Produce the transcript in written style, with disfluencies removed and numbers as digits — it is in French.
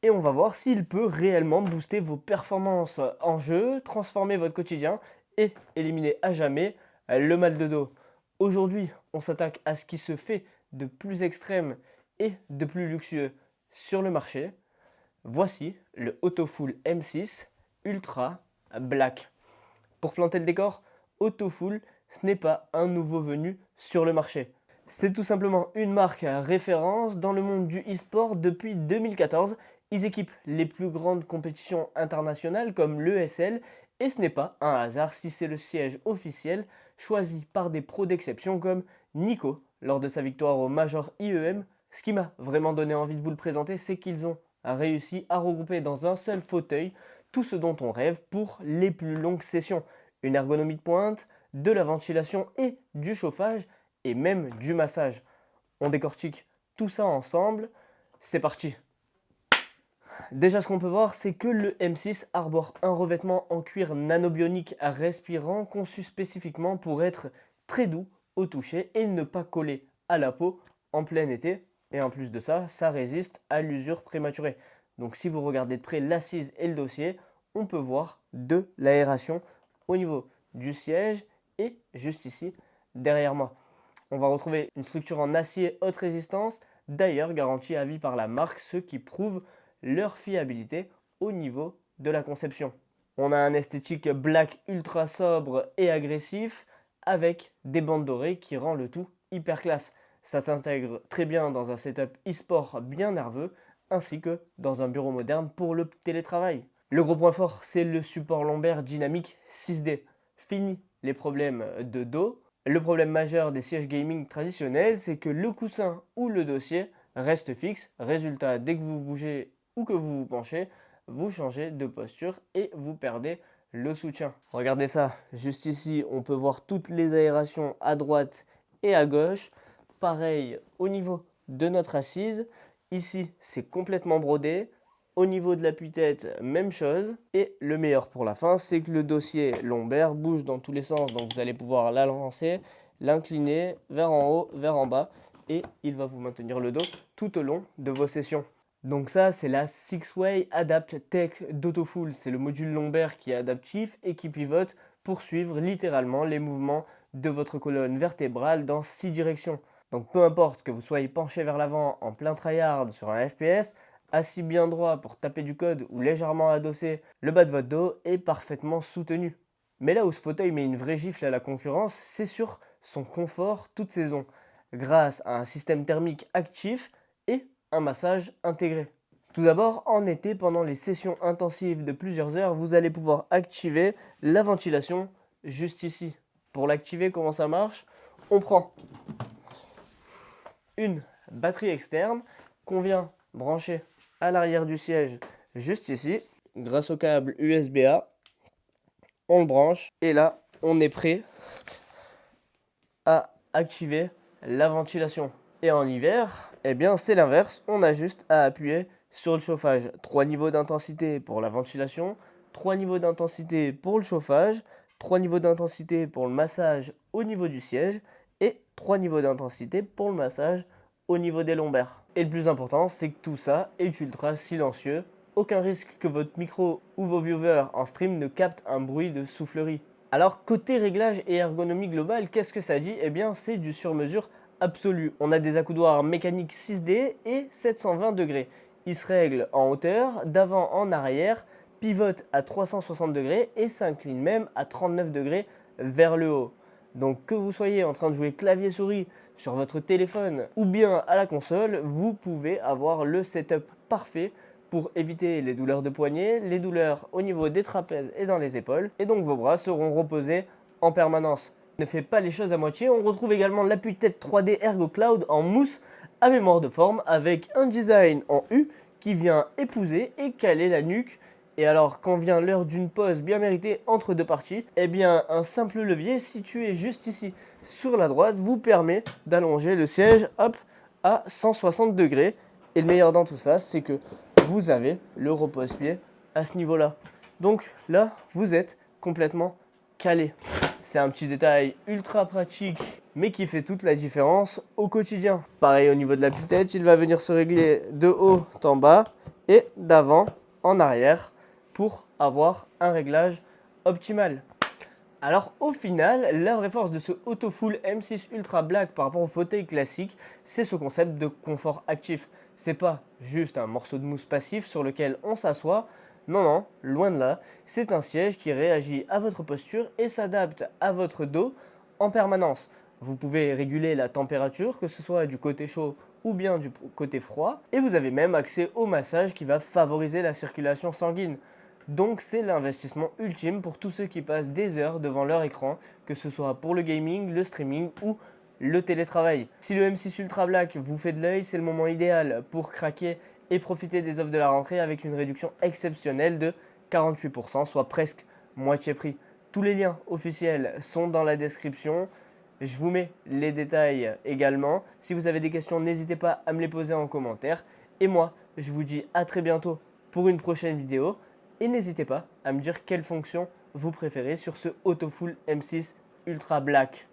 et on va voir s'il peut réellement booster vos performances en jeu, transformer votre quotidien et éliminer à jamais le mal de dos. Aujourd'hui, on s'attaque à ce qui se fait de plus extrême et de plus luxueux sur le marché. Voici le Autofull M6 Ultra Black. Pour planter le décor, Autofull, ce n'est pas un nouveau venu sur le marché. C'est tout simplement une marque à référence dans le monde du e-sport depuis 2014. Ils équipent les plus grandes compétitions internationales comme l'ESL et ce n'est pas un hasard si c'est le siège officiel choisi par des pros d'exception comme Nico lors de sa victoire au Major IEM. Ce qui m'a vraiment donné envie de vous le présenter, c'est qu'ils ont réussi à regrouper dans un seul fauteuil tout ce dont on rêve pour les plus longues sessions. Une ergonomie de pointe, de la ventilation et du chauffage et même du massage. On décortique tout ça ensemble. C'est parti. Déjà, ce qu'on peut voir, c'est que le M6 arbore un revêtement en cuir nanobionique respirant conçu spécifiquement pour être très doux au toucher et ne pas coller à la peau en plein été. Et en plus de ça, ça résiste à l'usure prématurée. Donc si vous regardez de près l'assise et le dossier, on peut voir de l'aération au niveau du siège et juste ici derrière moi. On va retrouver une structure en acier haute résistance, d'ailleurs garantie à vie par la marque, ce qui prouve leur fiabilité au niveau de la conception. On a un esthétique black ultra sobre et agressif avec des bandes dorées qui rend le tout hyper classe. Ça s'intègre très bien dans un setup e-sport bien nerveux ainsi que dans un bureau moderne pour le télétravail. Le gros point fort, c'est le support lombaire dynamique 6D. Fini les problèmes de dos. Le problème majeur des sièges gaming traditionnels, c'est que le coussin ou le dossier reste fixe. Résultat, dès que vous bougez ou que vous vous penchez, vous changez de posture et vous perdez le soutien. Regardez ça, juste ici, on peut voir toutes les aérations à droite et à gauche. Pareil au niveau de notre assise. Ici, c'est complètement brodé. Au niveau de l'appui-tête, même chose. Et le meilleur pour la fin, c'est que le dossier lombaire bouge dans tous les sens. Donc vous allez pouvoir l'alancer, l'incliner vers en haut, vers en bas. Et il va vous maintenir le dos tout au long de vos sessions. Donc ça, c'est la Six-Way Adapt Tech d'Autofull. C'est le module lombaire qui est adaptif et qui pivote pour suivre littéralement les mouvements de votre colonne vertébrale dans 6 directions. Donc peu importe que vous soyez penché vers l'avant en plein tryhard sur un FPS, assis bien droit pour taper du code ou légèrement adossé, le bas de votre dos est parfaitement soutenu. Mais là où ce fauteuil met une vraie gifle à la concurrence, c'est sur son confort toute saison, grâce à un système thermique actif et un massage intégré. Tout d'abord, en été, pendant les sessions intensives de plusieurs heures, vous allez pouvoir activer la ventilation juste ici. Pour l'activer, comment ça marche? On prend une batterie externe qu'on vient brancher à l'arrière du siège juste ici. Grâce au câble USB-A, on le branche et là, on est prêt à activer la ventilation. Et en hiver, eh bien c'est l'inverse, on a juste à appuyer sur le chauffage. 3 niveaux d'intensité pour la ventilation, 3 niveaux d'intensité pour le chauffage, 3 niveaux d'intensité pour le massage au niveau du siège et 3 niveaux d'intensité pour le massage au niveau des lombaires. Et le plus important, c'est que tout ça est ultra silencieux. Aucun risque que votre micro ou vos viewers en stream ne captent un bruit de soufflerie. Alors côté réglage et ergonomie globale, qu'est-ce que ça dit? Eh bien c'est du sur-mesure absolu. On a des accoudoirs mécaniques 6D et 720 degrés. Ils se règlent en hauteur, d'avant en arrière, pivotent à 360 degrés et s'inclinent même à 39 degrés vers le haut. Donc que vous soyez en train de jouer clavier-souris sur votre téléphone ou bien à la console, vous pouvez avoir le setup parfait pour éviter les douleurs de poignet, les douleurs au niveau des trapèzes et dans les épaules. Et donc vos bras seront reposés en permanence. Ne fait pas les choses à moitié, on retrouve également l'appui-tête 3D Ergo Cloud en mousse à mémoire de forme avec un design en U qui vient épouser et caler la nuque. Et alors quand vient l'heure d'une pause bien méritée entre deux parties, eh bien un simple levier situé juste ici sur la droite vous permet d'allonger le siège hop, à 160 degrés. Et le meilleur dans tout ça, c'est que vous avez le repose-pied à ce niveau-là. Donc là, vous êtes complètement calé. C'est un petit détail ultra pratique, mais qui fait toute la différence au quotidien. Pareil au niveau de l'appui-tête, il va venir se régler de haut en bas et d'avant en arrière pour avoir un réglage optimal. Alors au final, la vraie force de ce Autofool M6 Ultra Black par rapport au fauteuil classique, c'est ce concept de confort actif. C'est pas juste un morceau de mousse passif sur lequel on s'assoit. Non, non, loin de là. C'est un siège qui réagit à votre posture et s'adapte à votre dos en permanence. Vous pouvez réguler la température, que ce soit du côté chaud ou bien du côté froid. Et vous avez même accès au massage qui va favoriser la circulation sanguine. Donc c'est l'investissement ultime pour tous ceux qui passent des heures devant leur écran, que ce soit pour le gaming, le streaming ou le télétravail. Si le M6 Ultra Black vous fait de l'œil, c'est le moment idéal pour craquer et profiter des offres de la rentrée avec une réduction exceptionnelle de 48%, soit presque moitié prix. Tous les liens officiels sont dans la description. Je vous mets les détails également. Si vous avez des questions, n'hésitez pas à me les poser en commentaire. Et moi, je vous dis à très bientôt pour une prochaine vidéo. Et n'hésitez pas à me dire quelle fonction vous préférez sur ce Autofool M6 Ultra Black.